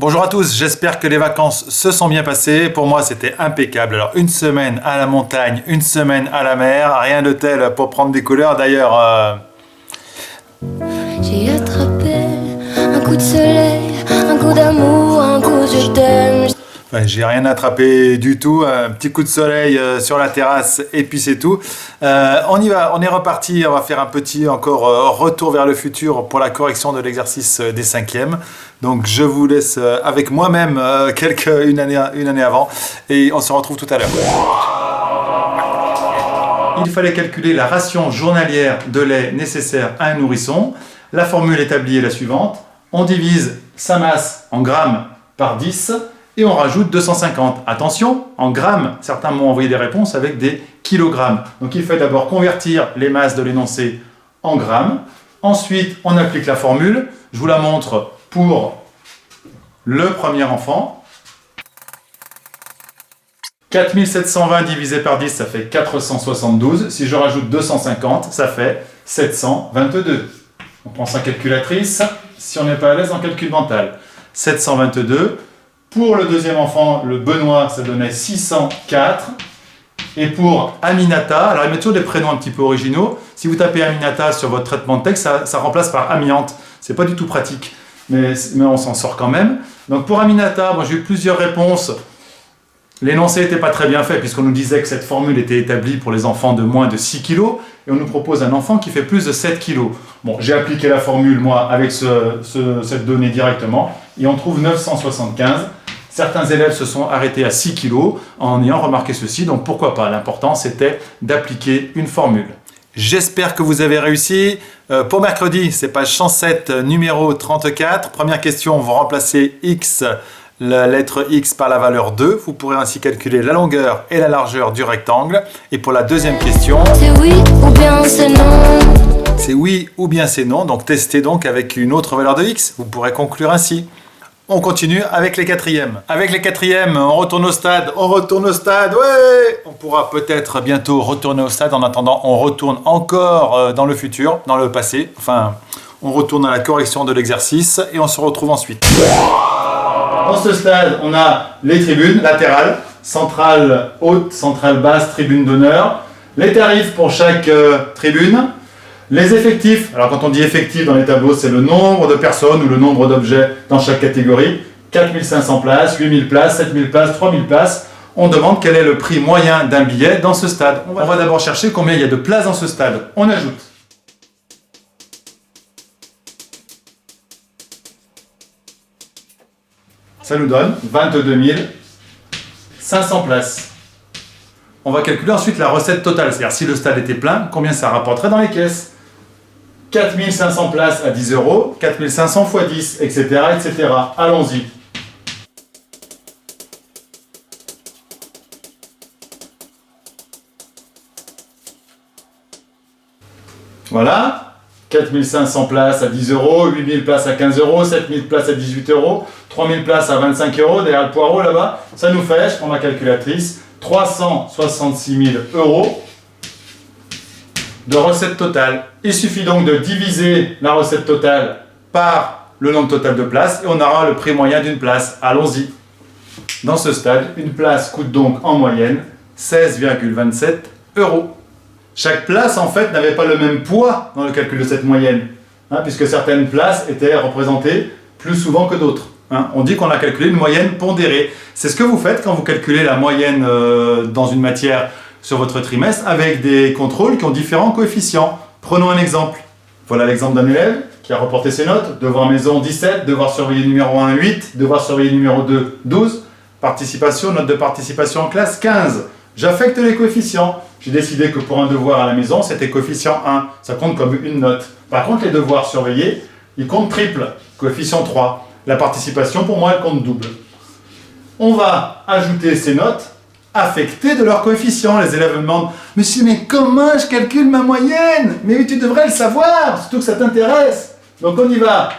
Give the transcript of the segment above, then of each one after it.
Bonjour à tous, j'espère que les vacances se sont bien passées. Pour moi, c'était impeccable. Alors, une semaine à la montagne, une semaine à la mer, rien de tel pour prendre des couleurs. D'ailleurs, J'ai attrapé un coup de soleil, un coup d'amour, un coup je t'aime. j'ai rien attrapé du tout. Un petit coup de soleil sur la terrasse et puis c'est tout. On y va, on est reparti. On va faire un petit encore retour vers le futur pour la correction de l'exercice des cinquièmes. Donc je vous laisse avec moi-même une année avant et on se retrouve tout à l'heure. Il fallait calculer la ration journalière de lait nécessaire à un nourrisson. La formule établie est la suivante. On divise sa masse en grammes par 10 et on rajoute 250. Attention, en grammes, certains m'ont envoyé des réponses avec des kilogrammes. Donc il faut d'abord convertir les masses de l'énoncé en grammes. Ensuite, on applique la formule. Je vous la montre pour le premier enfant. 4720 divisé par 10, ça fait 472. Si je rajoute 250, ça fait 722. On prend sa calculatrice, si on n'est pas à l'aise en calcul mental. 722. Pour le deuxième enfant, le Benoît, ça donnait 604. Et pour Aminata, alors ils mettent toujours des prénoms un petit peu originaux. Si vous tapez Aminata sur votre traitement de texte, ça remplace par amiante. C'est pas du tout pratique, mais on s'en sort quand même. Donc pour Aminata, j'ai eu plusieurs réponses. L'énoncé n'était pas très bien fait puisqu'on nous disait que cette formule était établie pour les enfants de moins de 6 kg et on nous propose un enfant qui fait plus de 7 kg. Bon, j'ai appliqué la formule moi avec cette donnée directement et on trouve 975. Certains élèves se sont arrêtés à 6 kg en ayant remarqué ceci, donc pourquoi pas. L'important c'était d'appliquer une formule. J'espère que vous avez réussi. Pour mercredi, c'est page 107, numéro 34. Première question, vous remplacez X, la lettre X par la valeur 2. Vous pourrez ainsi calculer la longueur et la largeur du rectangle. Et pour la deuxième question, C'est oui ou bien c'est non. c'est oui ou bien c'est non. Donc testez donc avec une autre valeur de X. Vous pourrez conclure ainsi. On continue avec les quatrièmes. Avec les quatrièmes, on retourne au stade. On retourne au stade, ouais! On pourra peut-être bientôt retourner au stade. En attendant, on retourne encore dans le futur, dans le passé. Enfin, on retourne à la correction de l'exercice et on se retrouve ensuite. Dans ce stade, on a les tribunes latérales, centrale haute, centrale basse, tribune d'honneur. Les tarifs pour chaque tribune. Les effectifs, alors quand on dit effectif dans les tableaux, c'est le nombre de personnes ou le nombre d'objets dans chaque catégorie. 4500 places, 8000 places, 7000 places, 3000 places. On demande quel est le prix moyen d'un billet dans ce stade. On va d'abord chercher combien il y a de places dans ce stade. On ajoute. Ça nous donne 22 500 places. On va calculer ensuite la recette totale, c'est-à-dire si le stade était plein, combien ça rapporterait dans les caisses. 4500 places à 10 €, 4500 x 10, etc., etc. Allons-y. Voilà. 4500 places à 10 €, 8000 places à 15 €, 7000 places à 18 €, 3000 places à 25 € derrière le poireau là-bas. Ça nous fait, je prends ma calculatrice, 366 000 € de recette totale. Il suffit donc de diviser la recette totale par le nombre total de places et on aura le prix moyen d'une place. Allons-y. Dans ce stade, une place coûte donc en moyenne 16,27 €. Chaque place, en fait, n'avait pas le même poids dans le calcul de cette moyenne, puisque certaines places étaient représentées plus souvent que d'autres. On dit qu'on a calculé une moyenne pondérée. C'est ce que vous faites quand vous calculez la moyenne dans une matière sur votre trimestre avec des contrôles qui ont différents coefficients. Prenons un exemple. Voilà l'exemple d'un élève qui a reporté ses notes. Devoir maison 17, devoir surveiller numéro 1 8, devoir surveiller numéro 2 12, participation, note de participation en classe 15. J'affecte les coefficients. J'ai décidé que pour un devoir à la maison, c'était coefficient 1. Ça compte comme une note. Par contre, les devoirs surveillés, ils comptent triple, coefficient 3. La participation, pour moi, elle compte double. On va ajouter ces notes affectées de leur coefficient. Les élèves me demandent « Monsieur, mais comment je calcule ma moyenne? Mais tu devrais le savoir, surtout que ça t'intéresse. » Donc on y va.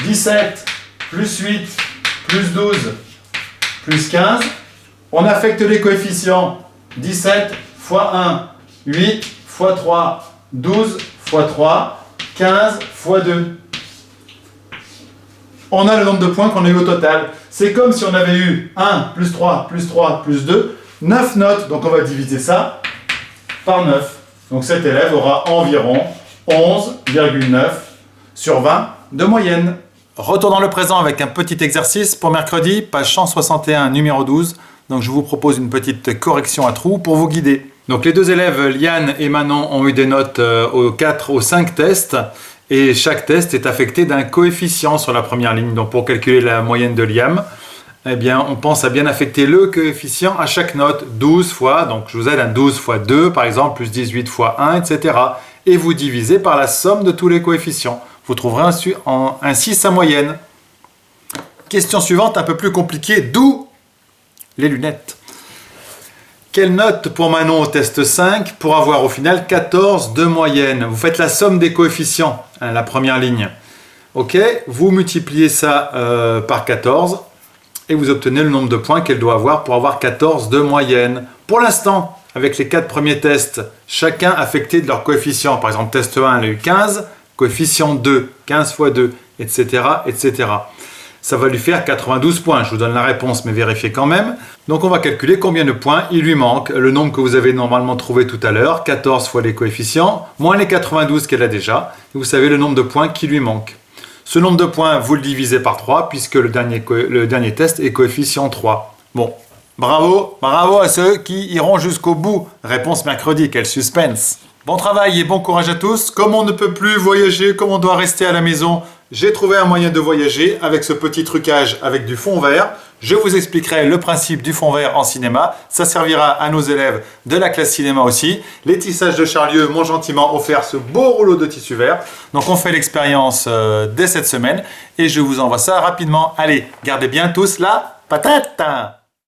17 plus 8 plus 12 plus 15. On affecte les coefficients. 17 fois 1, 8 fois 3, 12 fois 3, 15 fois 2. on a le nombre de points qu'on a eu au total. C'est comme si on avait eu 1, plus 3, plus 3, plus 2, 9 notes. Donc on va diviser ça par 9. Donc cet élève aura environ 11,9 sur 20 de moyenne. Retour dans le présent avec un petit exercice pour mercredi, page 161, numéro 12. Donc je vous propose une petite correction à trous pour vous guider. Donc les deux élèves, Liane et Manon, ont eu des notes aux 5 tests. Et chaque test est affecté d'un coefficient sur la première ligne. Donc pour calculer la moyenne de Liam, eh bien, on pense à bien affecter le coefficient à chaque note 12 fois. Donc je vous aide un 12 fois 2 par exemple, plus 18 fois 1, etc. Et vous divisez par la somme de tous les coefficients. Vous trouverez ainsi sa moyenne. Question suivante, un peu plus compliquée, d'où les lunettes. Quelle note pour Manon au test 5 pour avoir au final 14 de moyenne? Vous faites la somme des coefficients, hein, la première ligne. Ok, vous multipliez ça par 14 et vous obtenez le nombre de points qu'elle doit avoir pour avoir 14 de moyenne. Pour l'instant, avec les 4 premiers tests, chacun affecté de leur coefficient. Par exemple, test 1, elle a eu 15, coefficient 2, 15 fois 2, etc., etc. Ça va lui faire 92 points. Je vous donne la réponse, mais vérifiez quand même. Donc on va calculer combien de points il lui manque. Le nombre que vous avez normalement trouvé tout à l'heure, 14 fois les coefficients, moins les 92 qu'elle a déjà. Et vous savez le nombre de points qui lui manque. Ce nombre de points, vous le divisez par 3, puisque le dernier test est coefficient 3. Bon, bravo à ceux qui iront jusqu'au bout. Réponse mercredi, quel suspense. Bon travail et bon courage à tous. Comme on ne peut plus voyager, comme on doit rester à la maison, j'ai trouvé un moyen de voyager avec ce petit trucage avec du fond vert. Je vous expliquerai le principe du fond vert en cinéma. Ça servira à nos élèves de la classe cinéma aussi. Les tissages de Charlieu m'ont gentiment offert ce beau rouleau de tissu vert. Donc on fait l'expérience dès cette semaine et je vous envoie ça rapidement. Allez, gardez bien tous la patate!